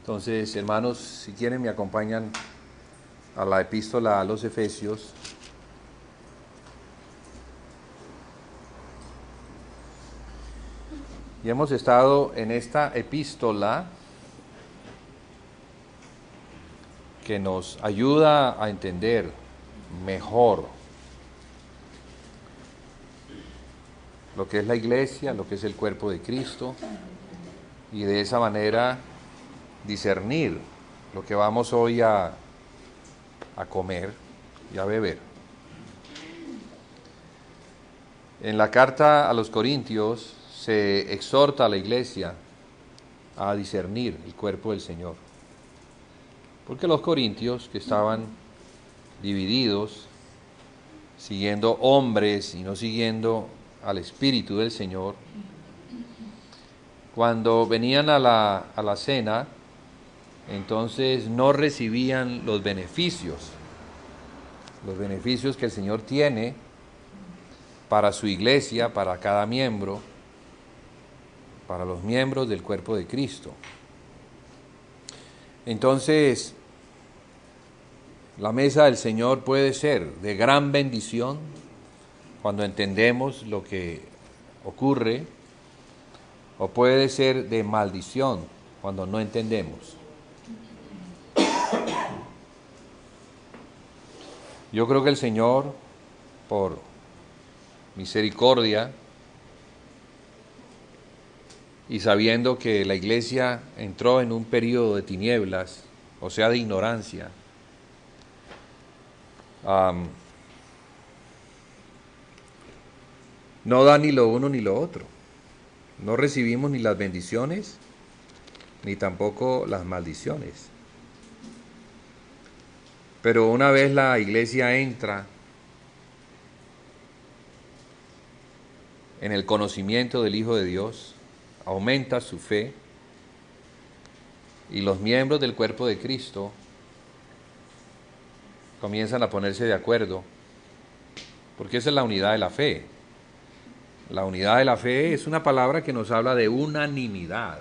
Entonces, hermanos, si quieren me acompañan a la epístola a los Efesios. Y hemos estado en esta epístola que nos ayuda a entender mejor lo que es la iglesia, lo que es el cuerpo de Cristo, y de esa manera discernir lo que vamos hoy a comer y a beber. En la carta a los Corintios se exhorta a la iglesia a discernir el cuerpo del Señor, porque los corintios, que estaban divididos, siguiendo hombres y no siguiendo al Espíritu del Señor, cuando venían a la cena, entonces no recibían los beneficios que el Señor tiene para su iglesia, para cada miembro, para los miembros del cuerpo de Cristo. Entonces, la mesa del Señor puede ser de gran bendición cuando entendemos lo que ocurre, o puede ser de maldición cuando no entendemos. Yo creo que el Señor, por misericordia, y sabiendo que la iglesia entró en un periodo de tinieblas, o sea, de ignorancia, no da ni lo uno ni lo otro. No recibimos ni las bendiciones, ni tampoco las maldiciones. Pero una vez la iglesia entra en el conocimiento del Hijo de Dios, aumenta su fe, y los miembros del cuerpo de Cristo comienzan a ponerse de acuerdo, porque esa es la unidad de la fe. La unidad de la fe es una palabra que nos habla de unanimidad,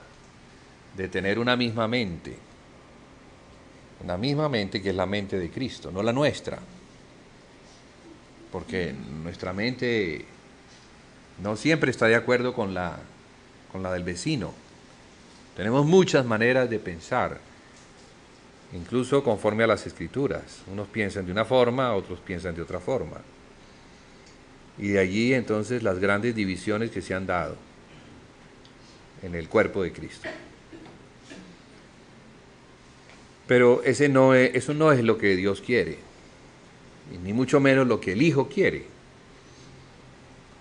de tener una misma mente que es la mente de Cristo, no la nuestra, porque nuestra mente no siempre está de acuerdo con la del vecino. Tenemos muchas maneras de pensar, incluso conforme a las Escrituras. Unos piensan de una forma, otros piensan de otra forma. Y de allí entonces las grandes divisiones que se han dado en el cuerpo de Cristo. Pero eso no es lo que Dios quiere, y ni mucho menos lo que el Hijo quiere.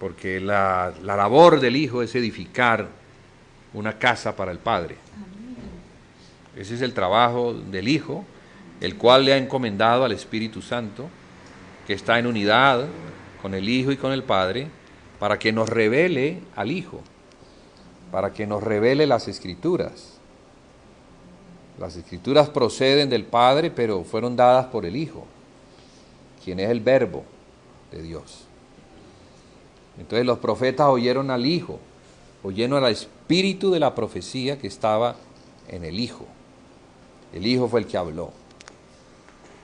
Porque la labor del Hijo es edificar una casa para el Padre. Ese es el trabajo del Hijo, el cual le ha encomendado al Espíritu Santo, que está en unidad con el Hijo y con el Padre, para que nos revele al Hijo, para que nos revele las Escrituras. Las Escrituras proceden del Padre, pero fueron dadas por el Hijo, quien es el Verbo de Dios. Entonces los profetas oyeron al Hijo, oyeron al espíritu de la profecía que estaba en el Hijo. El Hijo fue el que habló.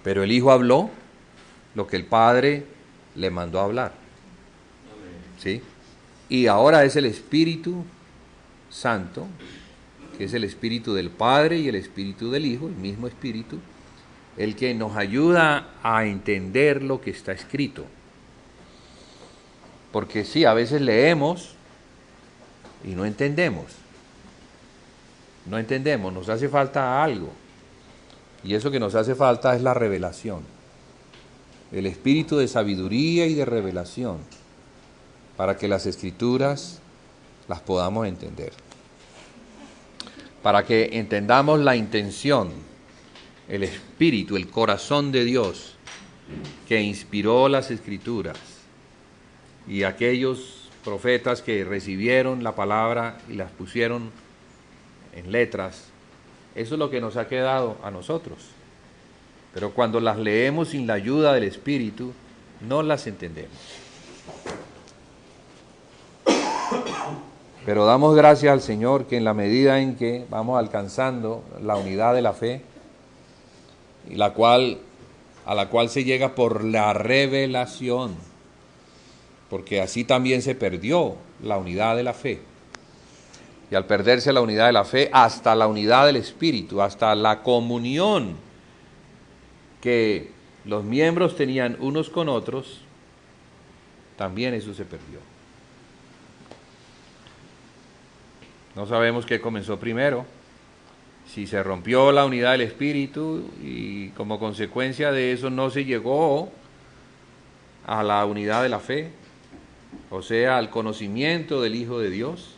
Pero el Hijo habló lo que el Padre le mandó a hablar. ¿Sí? Y ahora es el Espíritu Santo, que es el Espíritu del Padre y el Espíritu del Hijo, el mismo Espíritu, el que nos ayuda a entender lo que está escrito. Porque sí, a veces leemos y no entendemos. No entendemos, nos hace falta algo. Y eso que nos hace falta es la revelación. El espíritu de sabiduría y de revelación, para que las Escrituras las podamos entender. Para que entendamos la intención, el espíritu, el corazón de Dios que inspiró las Escrituras, y aquellos profetas que recibieron la palabra y las pusieron en letras. Eso es lo que nos ha quedado a nosotros. Pero cuando las leemos sin la ayuda del Espíritu, no las entendemos. Pero damos gracias al Señor que en la medida en que vamos alcanzando la unidad de la fe, y a la cual se llega por la revelación, porque así también se perdió la unidad de la fe. Y al perderse la unidad de la fe, hasta la unidad del Espíritu, hasta la comunión que los miembros tenían unos con otros, también eso se perdió. No sabemos qué comenzó primero, si se rompió la unidad del Espíritu y como consecuencia de eso no se llegó a la unidad de la fe, o sea, al conocimiento del Hijo de Dios,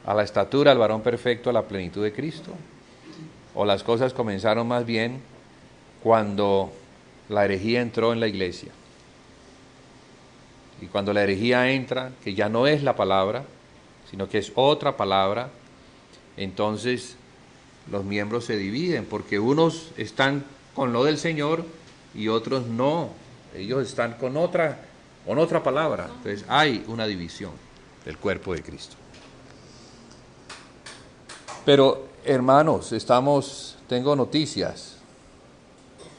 a la estatura del varón perfecto, a la plenitud de Cristo, o las cosas comenzaron más bien cuando la herejía entró en la iglesia. Y cuando la herejía entra, que ya no es la palabra, sino que es otra palabra, entonces los miembros se dividen, porque unos están con lo del Señor y otros no, ellos están con otra palabra. Entonces hay una división del cuerpo de Cristo. Pero hermanos, tengo noticias.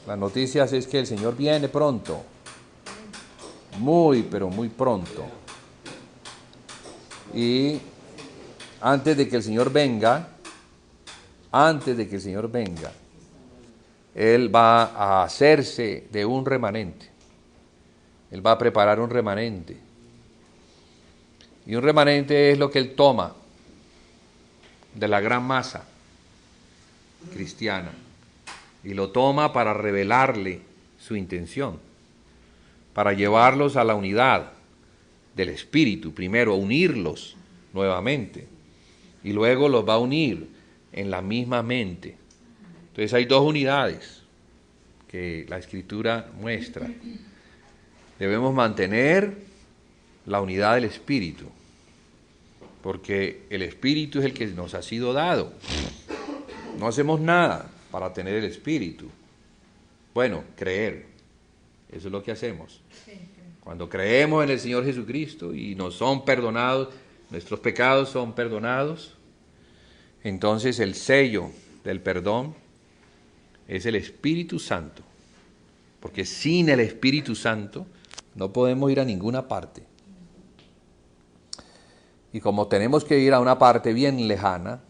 Las noticias es que el Señor viene pronto, muy pero muy pronto. Y antes de que el Señor venga, Él va a hacerse de un remanente. Él va a preparar un remanente. Y un remanente es lo que Él toma de la gran masa cristiana y lo toma para revelarle su intención, para llevarlos a la unidad del Espíritu, primero unirlos nuevamente y luego los va a unir en la misma mente. Entonces hay dos unidades que la Escritura muestra. Debemos mantener la unidad del Espíritu, porque el Espíritu es el que nos ha sido dado. No hacemos nada para tener el Espíritu. Bueno, creer. Eso es lo que hacemos. Cuando creemos en el Señor Jesucristo y nos son perdonados, nuestros pecados son perdonados, entonces el sello del perdón es el Espíritu Santo. Porque sin el Espíritu Santo no podemos ir a ninguna parte. Y como tenemos que ir a una parte bien lejana,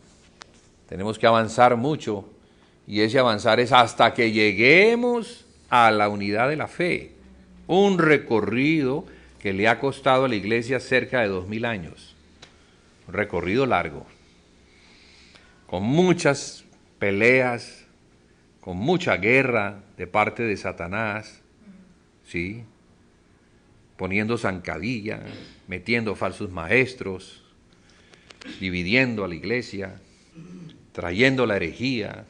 tenemos que avanzar mucho, y ese avanzar es hasta que lleguemos a la unidad de la fe. Un recorrido que le ha costado a la iglesia cerca de 2000 años. Un recorrido largo, con muchas peleas, con mucha guerra de parte de Satanás, ¿sí? Poniendo zancadilla, metiendo falsos maestros, dividiendo a la iglesia, trayendo la herejía,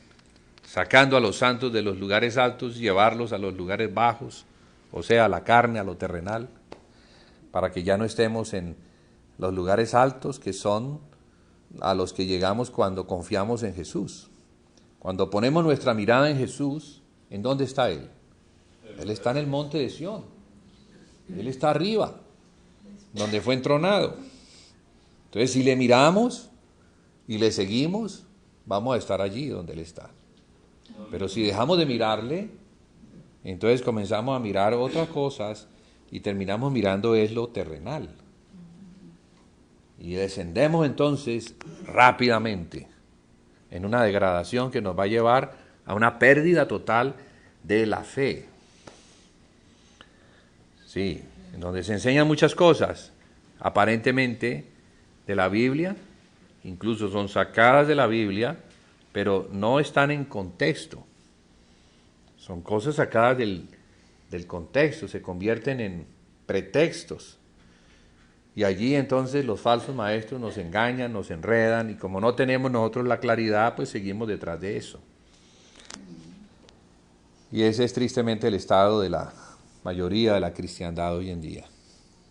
sacando a los santos de los lugares altos y llevarlos a los lugares bajos, o sea, a la carne, a lo terrenal, para que ya no estemos en los lugares altos que son a los que llegamos cuando confiamos en Jesús. Cuando ponemos nuestra mirada en Jesús, ¿en dónde está Él? Él está en el monte de Sión. Él está arriba, donde fue entronado. Entonces, si le miramos y le seguimos, vamos a estar allí donde Él está. Pero si dejamos de mirarle, entonces comenzamos a mirar otras cosas y terminamos mirando es lo terrenal. Y descendemos entonces rápidamente en una degradación que nos va a llevar a una pérdida total de la fe. Sí, en donde se enseñan muchas cosas, aparentemente de la Biblia, incluso son sacadas de la Biblia, pero no están en contexto. Son cosas sacadas del contexto, se convierten en pretextos. Y allí entonces los falsos maestros nos engañan, nos enredan, y como no tenemos nosotros la claridad, pues seguimos detrás de eso. Y ese es tristemente el estado de la mayoría de la cristiandad hoy en día,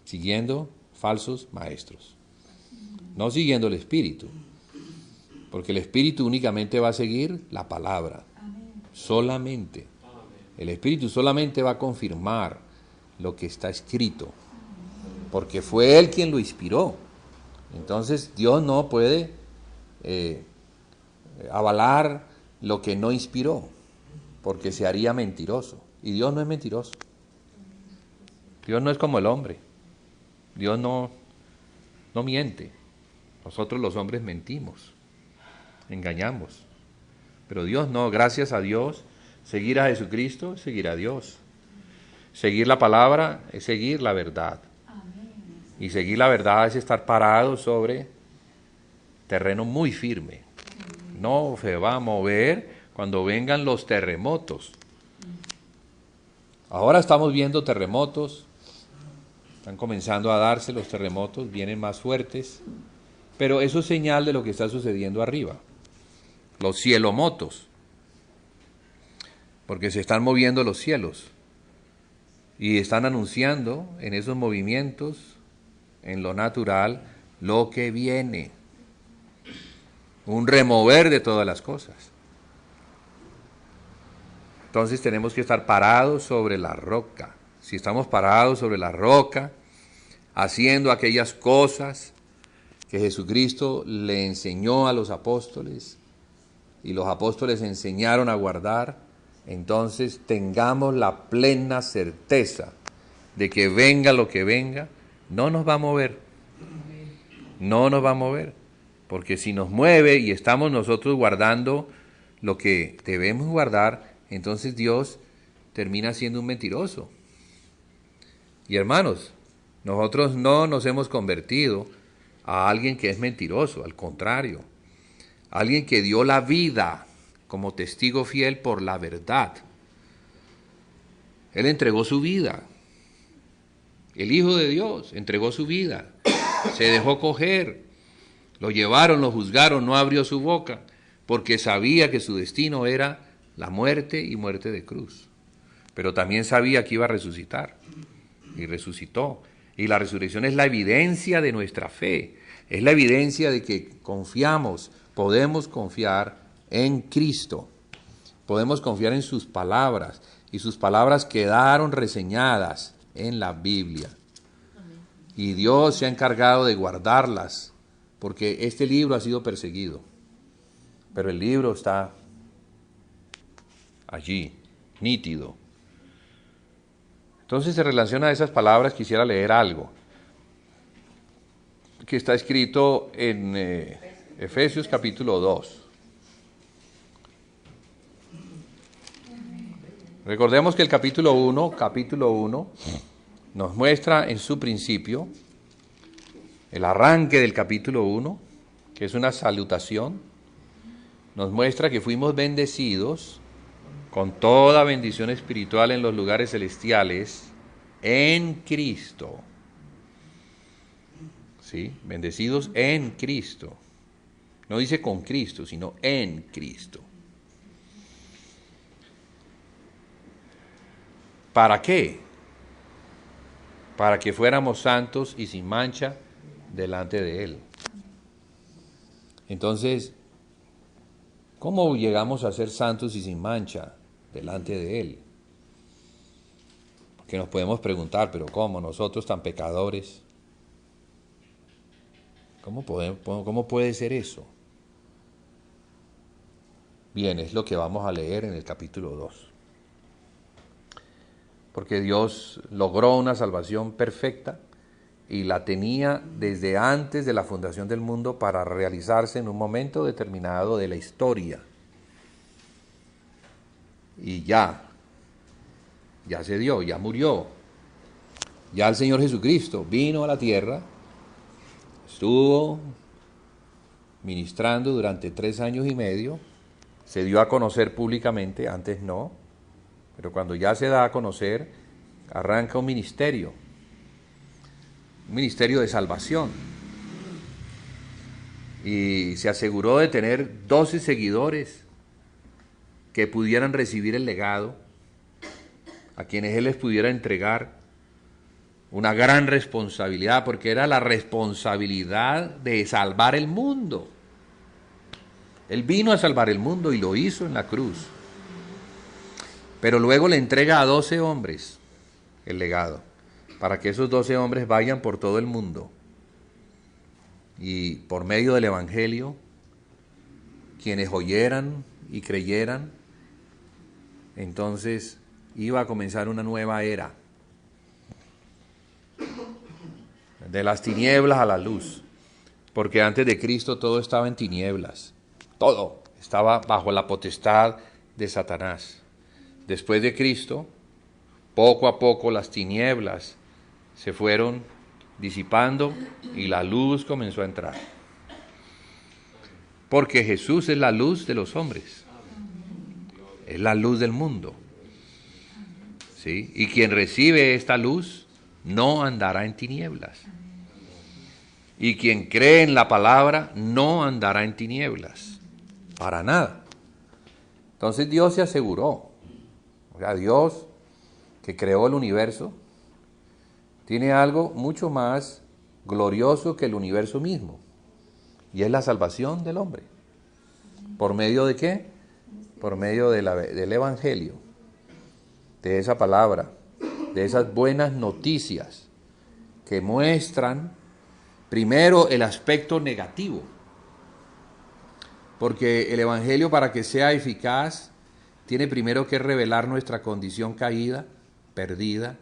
siguiendo falsos maestros, no siguiendo el Espíritu, porque el Espíritu únicamente va a seguir la palabra, solamente. El Espíritu solamente va a confirmar lo que está escrito, porque fue Él quien lo inspiró. Entonces Dios no puede avalar lo que no inspiró, porque se haría mentiroso. Y Dios no es mentiroso. Dios no es como el hombre. Dios no miente. Nosotros los hombres mentimos, engañamos. Pero Dios no, gracias a Dios, seguir a Jesucristo es seguir a Dios. Seguir la palabra es seguir la verdad. Y seguir la verdad es estar parado sobre terreno muy firme. No se va a mover cuando vengan los terremotos. Ahora estamos viendo terremotos, están comenzando a darse los terremotos, vienen más fuertes, pero eso es señal de lo que está sucediendo arriba. Los cielomotos, porque se están moviendo los cielos y están anunciando en esos movimientos, en lo natural, lo que viene. Un remover de todas las cosas. Entonces tenemos que estar parados sobre la roca. Si estamos parados sobre la roca, haciendo aquellas cosas que Jesucristo le enseñó a los apóstoles, y los apóstoles enseñaron a guardar, entonces tengamos la plena certeza de que venga lo que venga, no nos va a mover. No nos va a mover. Porque si nos mueve y estamos nosotros guardando lo que debemos guardar, entonces Dios termina siendo un mentiroso. Y hermanos, nosotros no nos hemos convertido a alguien que es mentiroso, al contrario. Alguien que dio la vida como testigo fiel por la verdad. Él entregó su vida. El Hijo de Dios entregó su vida. Se dejó coger. Lo llevaron, lo juzgaron, no abrió su boca, porque sabía que su destino era la muerte y muerte de cruz. Pero también sabía que iba a resucitar. Y resucitó. Y la resurrección es la evidencia de nuestra fe. Es la evidencia de que confiamos. Podemos confiar en Cristo, podemos confiar en sus palabras, y sus palabras quedaron reseñadas en la Biblia. Y Dios se ha encargado de guardarlas, porque este libro ha sido perseguido, pero el libro está allí, nítido. Entonces, en relación a esas palabras, quisiera leer algo que está escrito en Efesios capítulo 2. Recordemos que el capítulo 1 nos muestra en su principio, el arranque del capítulo 1, que es una salutación, nos muestra que fuimos bendecidos con toda bendición espiritual en los lugares celestiales en Cristo. ¿Sí? Bendecidos en Cristo. No dice con Cristo, sino en Cristo. ¿Para qué? Para que fuéramos santos y sin mancha delante de Él. Entonces, ¿cómo llegamos a ser santos y sin mancha delante de Él? Porque nos podemos preguntar, pero ¿cómo nosotros tan pecadores? ¿Cómo puede ser eso? Bien, es lo que vamos a leer en el capítulo 2. Porque Dios logró una salvación perfecta y la tenía desde antes de la fundación del mundo para realizarse en un momento determinado de la historia. Y ya se dio, ya murió. Ya el Señor Jesucristo vino a la tierra, estuvo ministrando durante 3 años y medio, se dio a conocer públicamente, antes no, pero cuando ya se da a conocer, arranca un ministerio de salvación. Y se aseguró de tener 12 seguidores que pudieran recibir el legado, a quienes Él les pudiera entregar una gran responsabilidad, porque era la responsabilidad de salvar el mundo. Él vino a salvar el mundo y lo hizo en la cruz. Pero luego le entrega a 12 hombres el legado, para que esos 12 hombres vayan por todo el mundo Y por medio del Evangelio, quienes oyeran y creyeran, entonces iba a comenzar una nueva era. De las tinieblas a la luz. Porque antes de Cristo todo estaba en tinieblas. Todo estaba bajo la potestad de Satanás. Después de Cristo, poco a poco las tinieblas se fueron disipando y la luz comenzó a entrar. Porque Jesús es la luz de los hombres. Es la luz del mundo. ¿Sí? Y quien recibe esta luz no andará en tinieblas. Y quien cree en la palabra no andará en tinieblas. Para nada. Entonces Dios se aseguró. O sea, Dios, que creó el universo, tiene algo mucho más glorioso que el universo mismo. Y es la salvación del hombre. ¿Por medio de qué? Por medio del Evangelio. De esa palabra. De esas buenas noticias que muestran primero el aspecto negativo. Porque el Evangelio, para que sea eficaz, tiene primero que revelar nuestra condición caída, perdida,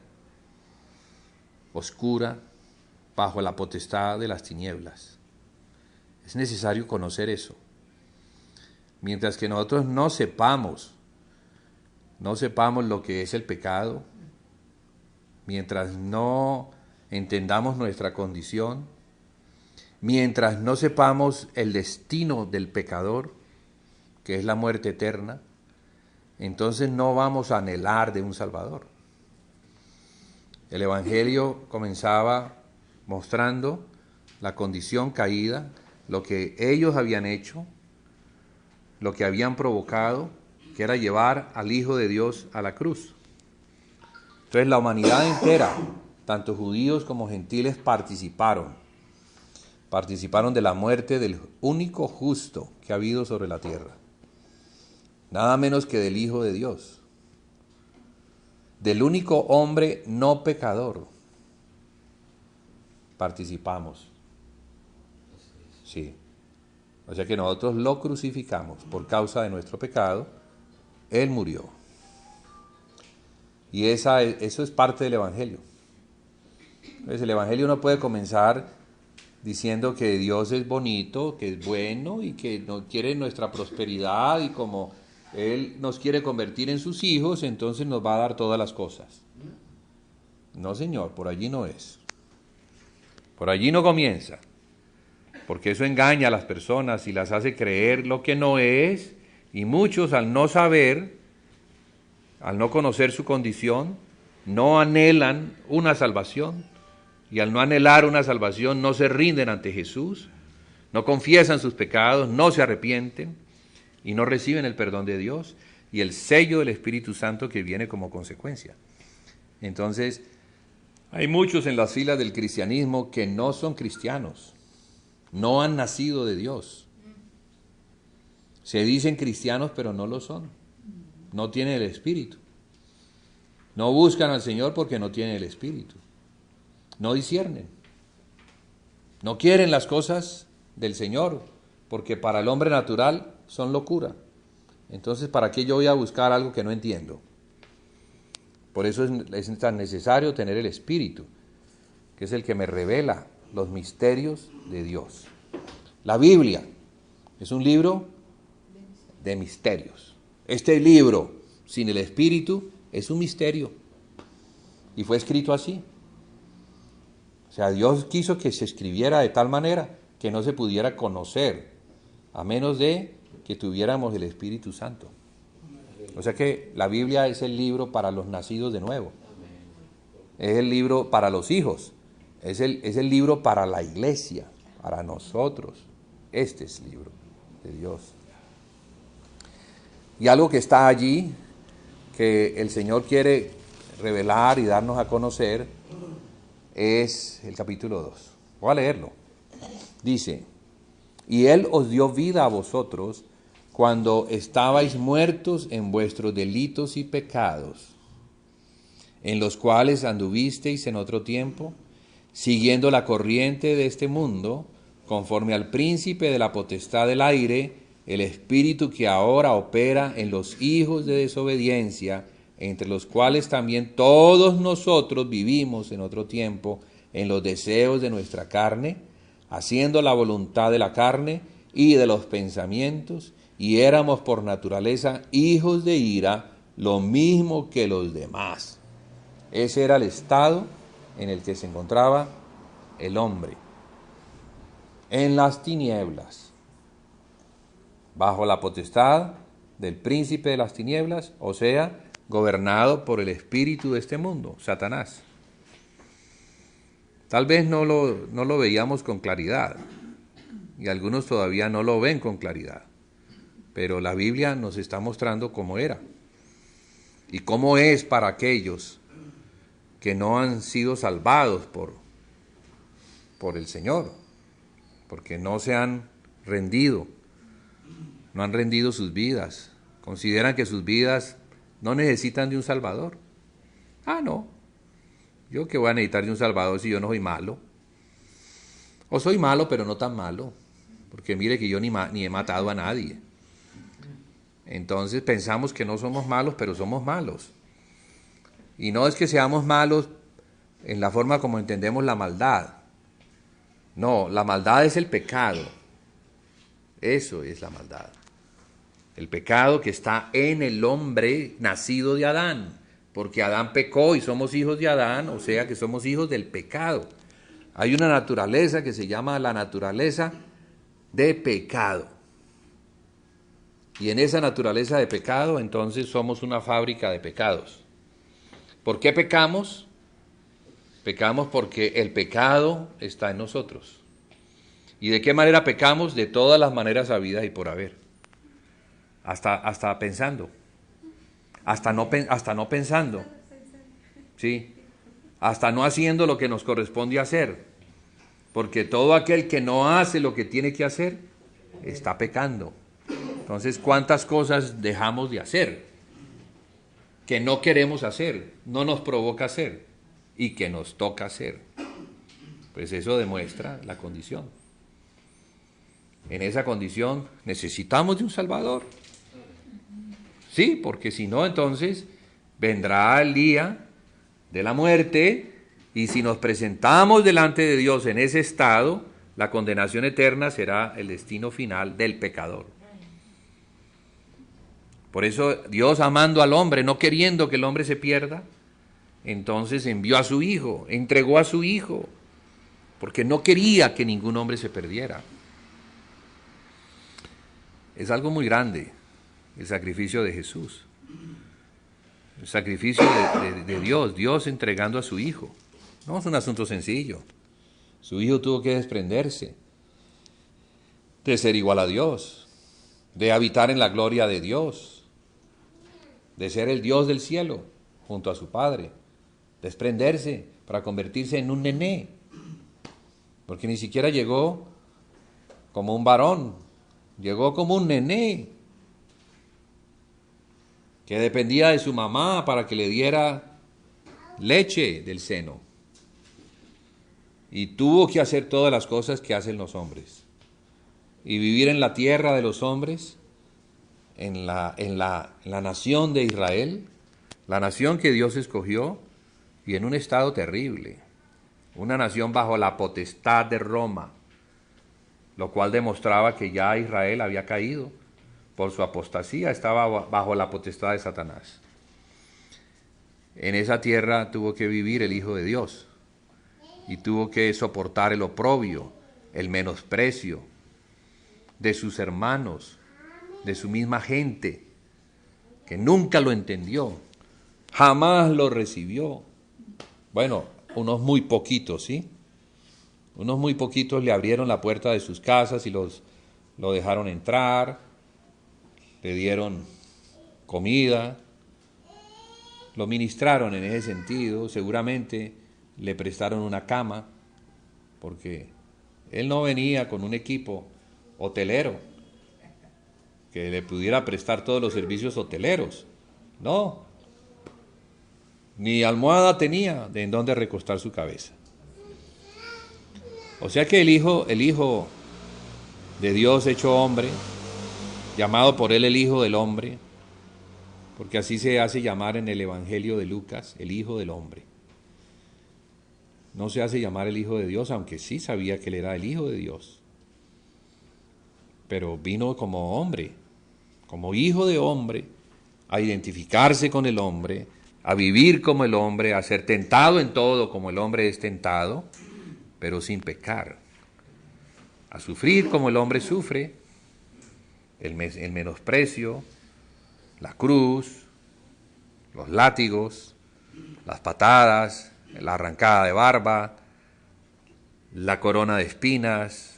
oscura, bajo la potestad de las tinieblas. Es necesario conocer eso. Mientras que nosotros no sepamos lo que es el pecado, mientras no entendamos nuestra condición, mientras no sepamos el destino del pecador, que es la muerte eterna, entonces no vamos a anhelar de un Salvador. El Evangelio comenzaba mostrando la condición caída, lo que ellos habían hecho, lo que habían provocado, que era llevar al Hijo de Dios a la cruz. Entonces la humanidad entera, tanto judíos como gentiles, participaron de la muerte del único justo que ha habido sobre la tierra. Nada menos que del Hijo de Dios. Del único hombre no pecador. Participamos. Sí. O sea que nosotros lo crucificamos por causa de nuestro pecado. Él murió. Y eso es parte del Evangelio. Entonces el Evangelio no puede comenzar diciendo que Dios es bonito, que es bueno y que no quiere nuestra prosperidad y como Él nos quiere convertir en sus hijos, entonces nos va a dar todas las cosas. No, Señor, por allí no es. Por allí no comienza. Porque eso engaña a las personas y las hace creer lo que no es, y muchos al no saber, al no conocer su condición, no anhelan una salvación. Y al no anhelar una salvación, no se rinden ante Jesús, no confiesan sus pecados, no se arrepienten y no reciben el perdón de Dios y el sello del Espíritu Santo que viene como consecuencia. Entonces, hay muchos en las filas del cristianismo que no son cristianos, no han nacido de Dios. Se dicen cristianos, pero no lo son. No tienen el Espíritu. No buscan al Señor porque no tienen el Espíritu. No disciernen, no quieren las cosas del Señor, porque para el hombre natural son locura. Entonces, ¿para qué yo voy a buscar algo que no entiendo? Por eso es tan necesario tener el Espíritu, que es el que me revela los misterios de Dios. La Biblia es un libro de misterios. Este libro, sin el Espíritu, es un misterio. Y fue escrito así. O sea, Dios quiso que se escribiera de tal manera que no se pudiera conocer, a menos de que tuviéramos el Espíritu Santo. O sea que la Biblia es el libro para los nacidos de nuevo. Es el libro para los hijos. Es el libro para la iglesia, para nosotros. Este es el libro de Dios. Y algo que está allí, que el Señor quiere revelar y darnos a conocer, es el capítulo 2. Voy a leerlo. Dice: y Él os dio vida a vosotros cuando estabais muertos en vuestros delitos y pecados, en los cuales anduvisteis en otro tiempo, siguiendo la corriente de este mundo, conforme al príncipe de la potestad del aire, el espíritu que ahora opera en los hijos de desobediencia, entre los cuales también todos nosotros vivimos en otro tiempo en los deseos de nuestra carne, haciendo la voluntad de la carne y de los pensamientos, y éramos por naturaleza hijos de ira, lo mismo que los demás. Ese era el estado en el que se encontraba el hombre, en las tinieblas, bajo la potestad del príncipe de las tinieblas, o sea, gobernado por el espíritu de este mundo, Satanás. Tal vez no lo veíamos con claridad, y algunos todavía no lo ven con claridad, pero la Biblia nos está mostrando cómo era, y cómo es para aquellos que no han sido salvados por el Señor, porque no se han rendido, no han rendido sus vidas, consideran que sus vidas no necesitan de un Salvador. No, yo que voy a necesitar de un Salvador si yo no soy malo, o soy malo pero no tan malo, porque mire que yo ni he matado a nadie. Entonces pensamos que no somos malos, pero somos malos. Y no es que seamos malos en la forma como entendemos la maldad. No, la maldad es el pecado. Eso es la maldad. El pecado que está en el hombre nacido de Adán. Porque Adán pecó y somos hijos de Adán, o sea que somos hijos del pecado. Hay una naturaleza que se llama la naturaleza de pecado. Y en esa naturaleza de pecado, entonces somos una fábrica de pecados. ¿Por qué pecamos? Pecamos porque el pecado está en nosotros. ¿Y de qué manera pecamos? De todas las maneras habidas y por haber. Hasta pensando. Hasta no pensando. ¿Sí? Hasta no haciendo lo que nos corresponde hacer. Porque todo aquel que no hace lo que tiene que hacer, está pecando. Entonces, ¿cuántas cosas dejamos de hacer? Que no queremos hacer, no nos provoca hacer y que nos toca hacer. Pues eso demuestra la condición. En esa condición necesitamos de un Salvador. Sí, porque si no, entonces vendrá el día de la muerte y si nos presentamos delante de Dios en ese estado, la condenación eterna será el destino final del pecador. Por eso Dios, amando al hombre, no queriendo que el hombre se pierda, entonces envió a su Hijo, entregó a su Hijo, porque no quería que ningún hombre se perdiera. Es algo muy grande el sacrificio de Jesús, el sacrificio de Dios, Dios entregando a su Hijo. No es un asunto sencillo. Su Hijo tuvo que desprenderse de ser igual a Dios, de habitar en la gloria de Dios, de ser el Dios del cielo junto a su Padre, desprenderse para convertirse en un nené, porque ni siquiera llegó como un varón, llegó como un nené que dependía de su mamá para que le diera leche del seno y tuvo que hacer todas las cosas que hacen los hombres y vivir en la tierra de los hombres, en la nación de Israel, la nación que Dios escogió, y en un estado terrible, una nación bajo la potestad de Roma, lo cual demostraba que ya Israel había caído por su apostasía, estaba bajo la potestad de Satanás. En esa tierra tuvo que vivir el Hijo de Dios y tuvo que soportar el oprobio, el menosprecio de sus hermanos, de su misma gente, que nunca lo entendió, jamás lo recibió. Bueno, unos muy poquitos, ¿sí? Unos muy poquitos le abrieron la puerta de sus casas y lo dejaron entrar, le dieron comida, lo ministraron en ese sentido, seguramente le prestaron una cama, porque él no venía con un equipo hotelero que le pudiera prestar todos los servicios hoteleros, no, ni almohada tenía de en dónde recostar su cabeza. O sea que el Hijo de Dios hecho hombre, llamado por él el Hijo del Hombre, porque así se hace llamar en el Evangelio de Lucas, el Hijo del Hombre. No se hace llamar el Hijo de Dios, aunque sí sabía que él era el Hijo de Dios. Pero vino como hombre, como Hijo de Hombre, a identificarse con el hombre, a vivir como el hombre, a ser tentado en todo como el hombre es tentado, pero sin pecar. A sufrir como el hombre sufre, el menosprecio, la cruz, los látigos, las patadas, la arrancada de barba, la corona de espinas,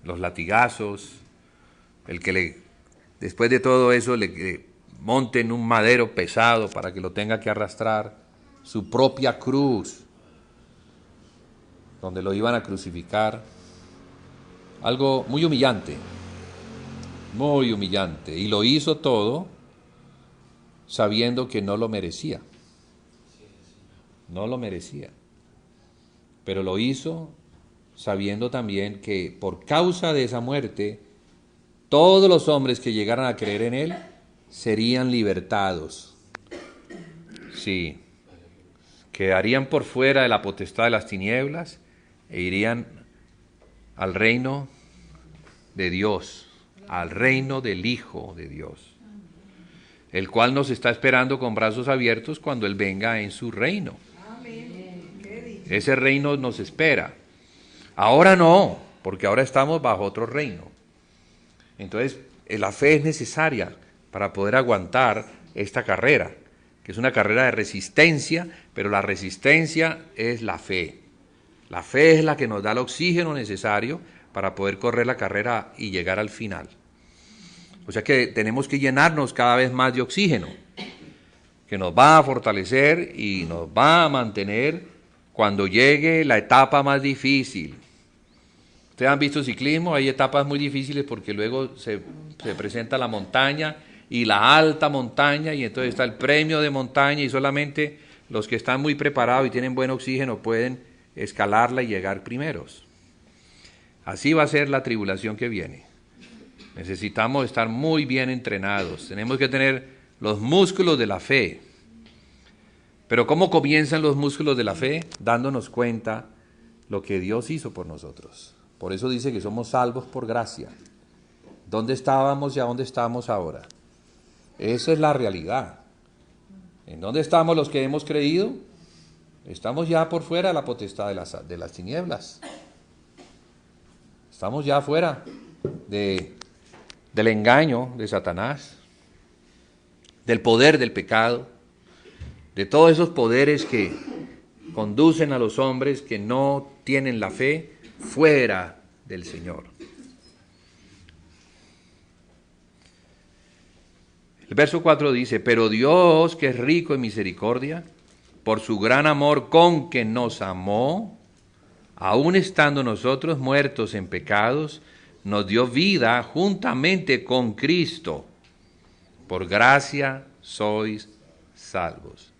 los latigazos, el que después de todo eso le monten un madero pesado para que lo tenga que arrastrar, su propia cruz, donde lo iban a crucificar. Algo muy humillante, y lo hizo todo sabiendo que no lo merecía, pero lo hizo sabiendo también que por causa de esa muerte, todos los hombres que llegaran a creer en él serían libertados. Sí, quedarían por fuera de la potestad de las tinieblas e irían al reino de Dios, al reino del Hijo de Dios, el cual nos está esperando con brazos abiertos cuando Él venga en su reino. Ese reino nos espera. Ahora no, porque ahora estamos bajo otro reino. Entonces, la fe es necesaria para poder aguantar esta carrera, que es una carrera de resistencia, pero la resistencia es la fe. La fe es la que nos da el oxígeno necesario para poder correr la carrera y llegar al final. O sea que tenemos que llenarnos cada vez más de oxígeno, que nos va a fortalecer y nos va a mantener cuando llegue la etapa más difícil. Ustedes han visto ciclismo, hay etapas muy difíciles porque luego se presenta la montaña y la alta montaña, y entonces está el premio de montaña, y solamente los que están muy preparados y tienen buen oxígeno pueden escalarla y llegar primeros. Así va a ser la tribulación que viene. Necesitamos estar muy bien entrenados, tenemos que tener los músculos de la fe. Pero ¿cómo comienzan los músculos de la fe? Dándonos cuenta lo que Dios hizo por nosotros. Por eso dice que somos salvos por gracia. ¿Dónde estábamos y a dónde estamos ahora? Esa es la realidad. ¿En dónde estamos los que hemos creído? Estamos ya por fuera de la potestad de las tinieblas. Estamos ya fuera del engaño de Satanás, del poder del pecado, de todos esos poderes que conducen a los hombres que no tienen la fe fuera del Señor. El verso 4 dice: pero Dios, que es rico en misericordia, por su gran amor con que nos amó, aun estando nosotros muertos en pecados, nos dio vida juntamente con Cristo. Por gracia sois salvos.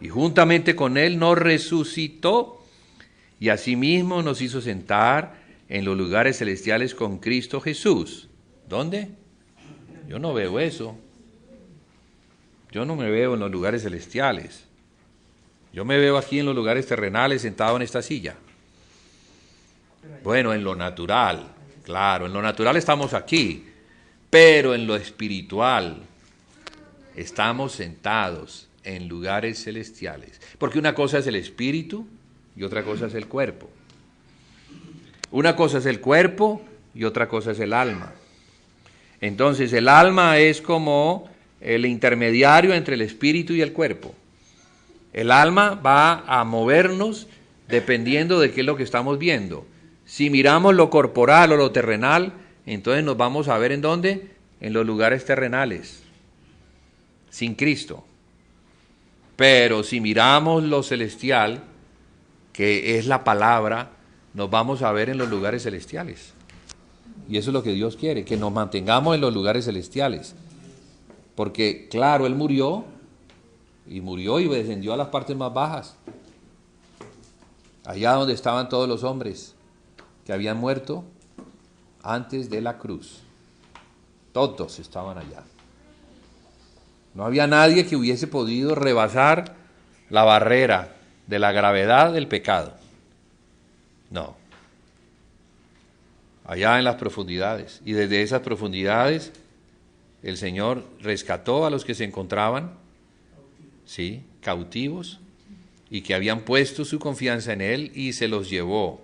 Y juntamente con Él nos resucitó, y asimismo nos hizo sentar en los lugares celestiales con Cristo Jesús. ¿Dónde? Yo no veo eso. Yo no me veo en los lugares celestiales. Yo me veo aquí en los lugares terrenales sentado en esta silla. Bueno, en lo natural, claro, en lo natural estamos aquí, pero en lo espiritual estamos sentados en lugares celestiales. Porque una cosa es el espíritu y otra cosa es el cuerpo. Una cosa es el cuerpo y otra cosa es el alma. Entonces el alma es como el intermediario entre el espíritu y el cuerpo. El alma va a movernos dependiendo de qué es lo que estamos viendo. Si miramos lo corporal o lo terrenal, entonces nos vamos a ver ¿en dónde? En los lugares terrenales, sin Cristo. Pero si miramos lo celestial, que es la palabra, nos vamos a ver en los lugares celestiales. Y eso es lo que Dios quiere, que nos mantengamos en los lugares celestiales. Porque, claro, Él murió y descendió a las partes más bajas. allá donde estaban todos los hombres que habían muerto antes de la cruz. Todos estaban allá. No había nadie que hubiese podido rebasar la barrera de la gravedad del pecado. No. Allá en las profundidades. Y desde esas profundidades el Señor rescató a los que se encontraban, sí, cautivos, y que habían puesto su confianza en Él, y se los llevó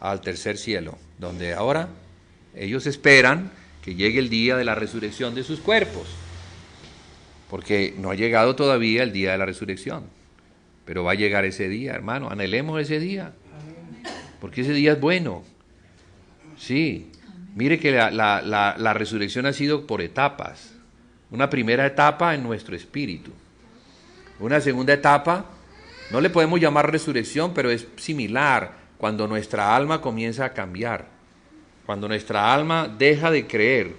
al tercer cielo, donde ahora ellos esperan que llegue el día de la resurrección de sus cuerpos, porque no ha llegado todavía el día de la resurrección, pero va a llegar ese día, hermano, anhelemos ese día, porque ese día es bueno. Sí, mire que la resurrección ha sido por etapas. Una primera etapa en nuestro espíritu. Una segunda etapa, no le podemos llamar resurrección, pero es similar cuando nuestra alma comienza a cambiar. Cuando nuestra alma deja de creer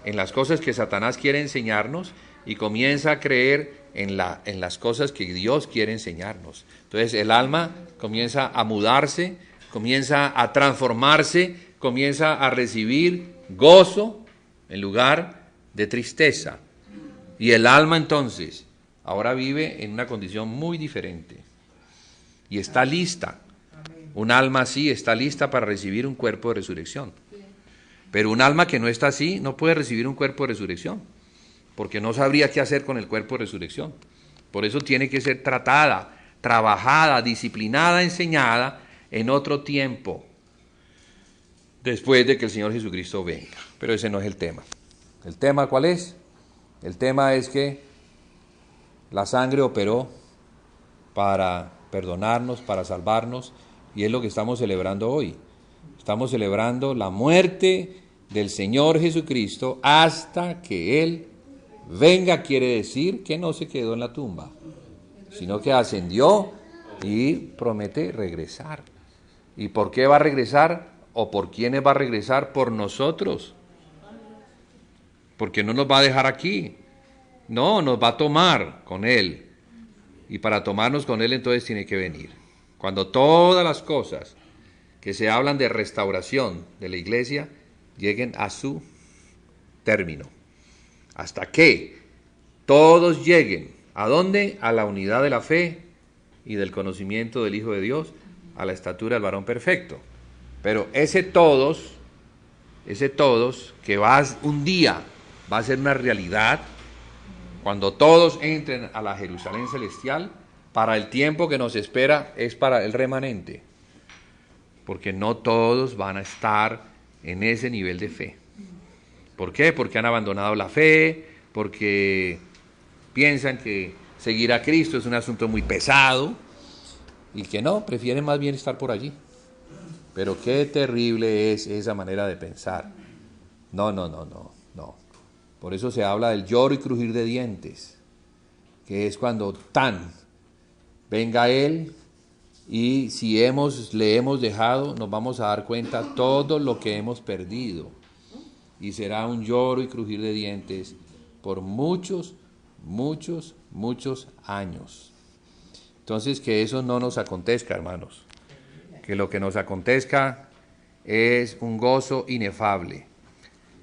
en las cosas que Satanás quiere enseñarnos y comienza a creer en las cosas que Dios quiere enseñarnos. Entonces el alma comienza a mudarse, comienza a transformarse, comienza a recibir gozo en lugar de tristeza. Y el alma entonces ahora vive en una condición muy diferente. Y está lista. Un alma así está lista para recibir un cuerpo de resurrección. Pero un alma que no está así no puede recibir un cuerpo de resurrección, porque no sabría qué hacer con el cuerpo de resurrección. Por eso tiene que ser tratada, trabajada, disciplinada, enseñada en otro tiempo, después de que el Señor Jesucristo venga. Pero ese no es el tema. ¿El tema cuál es? El tema es que la sangre operó para perdonarnos, para salvarnos, y es lo que estamos celebrando hoy. Estamos celebrando la muerte del Señor Jesucristo hasta que Él venga. Quiere decir que no se quedó en la tumba, sino que ascendió y promete regresar. ¿Y por qué va a regresar? ¿O por quiénes va a regresar? Por nosotros. Porque no nos va a dejar aquí. No, nos va a tomar con Él. Y para tomarnos con Él entonces tiene que venir. Cuando todas las cosas que se hablan de restauración de la iglesia lleguen a su término. Hasta que todos lleguen. ¿A dónde? A la unidad de la fe y del conocimiento del Hijo de Dios, a la estatura del varón perfecto. Pero ese todos que un día va a ser una realidad, cuando todos entren a la Jerusalén celestial, para el tiempo que nos espera es para el remanente, porque no todos van a estar en ese nivel de fe. ¿Por qué? Porque han abandonado la fe, porque piensan que seguir a Cristo es un asunto muy pesado, y que no, prefieren más bien estar por allí. Pero qué terrible es esa manera de pensar. No. Por eso se habla del lloro y crujir de dientes, que es cuando venga Él, y si le hemos dejado, nos vamos a dar cuenta todo lo que hemos perdido. Y será un lloro y crujir de dientes por muchos años. Entonces, que eso no nos acontezca, hermanos. Que lo que nos acontezca es un gozo inefable,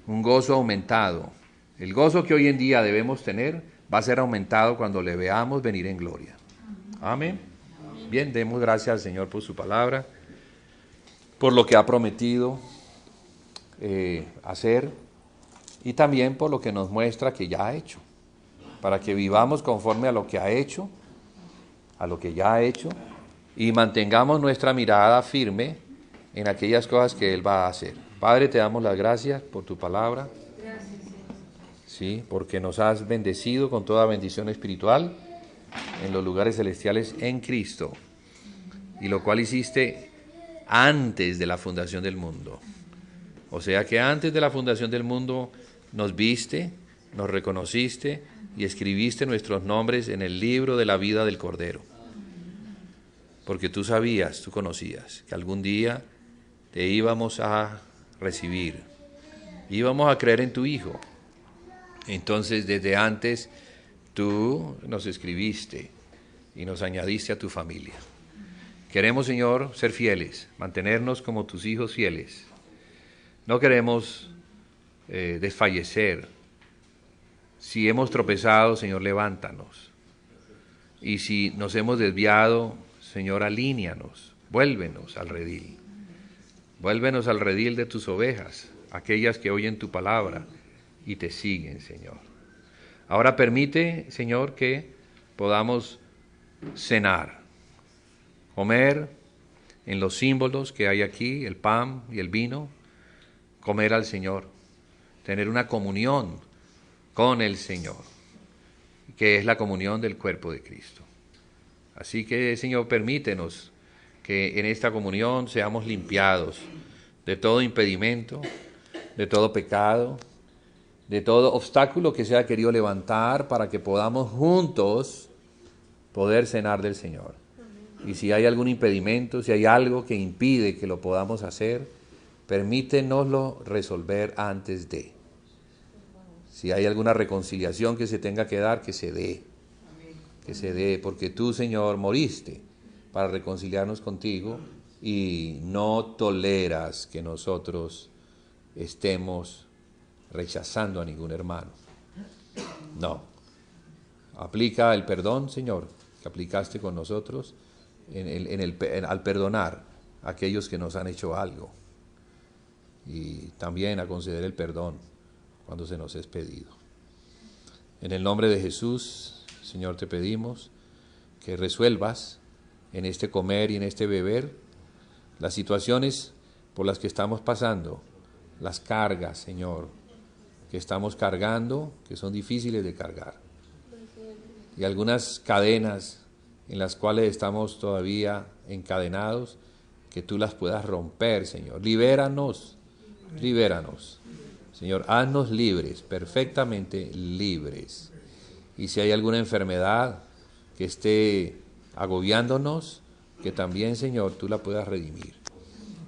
un gozo aumentado. El gozo que hoy en día debemos tener va a ser aumentado cuando le veamos venir en gloria. Amén. Bien, demos gracias al Señor por su palabra, por lo que ha prometido hacer, y también por lo que nos muestra que ya ha hecho, para que vivamos conforme a lo que ha hecho, a lo que ya ha hecho, y mantengamos nuestra mirada firme en aquellas cosas que Él va a hacer. Padre, te damos las gracias por tu palabra. Sí, porque nos has bendecido con toda bendición espiritual en los lugares celestiales en Cristo, y lo cual hiciste antes de la fundación del mundo. O sea que antes de la fundación del mundo nos viste, nos reconociste y escribiste nuestros nombres en el libro de la vida del Cordero. Porque tú sabías, tú conocías que algún día te íbamos a recibir, íbamos a creer en tu Hijo. Entonces, desde antes, tú nos escribiste y nos añadiste a tu familia. Queremos, Señor, ser fieles, mantenernos como tus hijos fieles. No queremos desfallecer. Si hemos tropezado, Señor, levántanos. Y si nos hemos desviado, Señor, alíñanos, vuélvenos al redil. Vuélvenos al redil de tus ovejas, aquellas que oyen tu palabra y te siguen, Señor. Ahora permite, Señor, que podamos cenar, comer en los símbolos que hay aquí, el pan y el vino, comer al Señor, tener una comunión con el Señor, que es la comunión del cuerpo de Cristo. Así que, Señor, permítenos que en esta comunión seamos limpiados de todo impedimento, de todo pecado, de todo obstáculo que se haya querido levantar para que podamos juntos poder cenar del Señor. Y si hay algún impedimento, si hay algo que impide que lo podamos hacer, permítenoslo resolver antes de. Si hay alguna reconciliación que se tenga que dar, que se dé. Que se dé, porque tú, Señor, moriste para reconciliarnos contigo y no toleras que nosotros estemos rechazando a ningún hermano. No. Aplica el perdón, Señor, que aplicaste con nosotros al perdonar a aquellos que nos han hecho algo. Y también a conceder el perdón cuando se nos es pedido. En el nombre de Jesús, Señor, te pedimos que resuelvas en este comer y en este beber las situaciones por las que estamos pasando, las cargas, Señor, que estamos cargando, que son difíciles de cargar. Y algunas cadenas en las cuales estamos todavía encadenados, que tú las puedas romper, Señor. Libéranos, libéranos. Señor, haznos libres, perfectamente libres. Y si hay alguna enfermedad que esté agobiándonos, que también, Señor, tú la puedas redimir.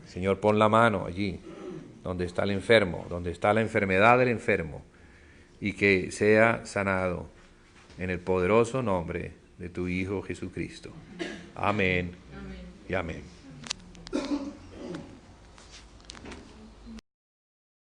Señor, pon la mano allí, donde está el enfermo, donde está la enfermedad del enfermo, y que sea sanado en el poderoso nombre de tu Hijo Jesucristo. Amén, amén. Y amén.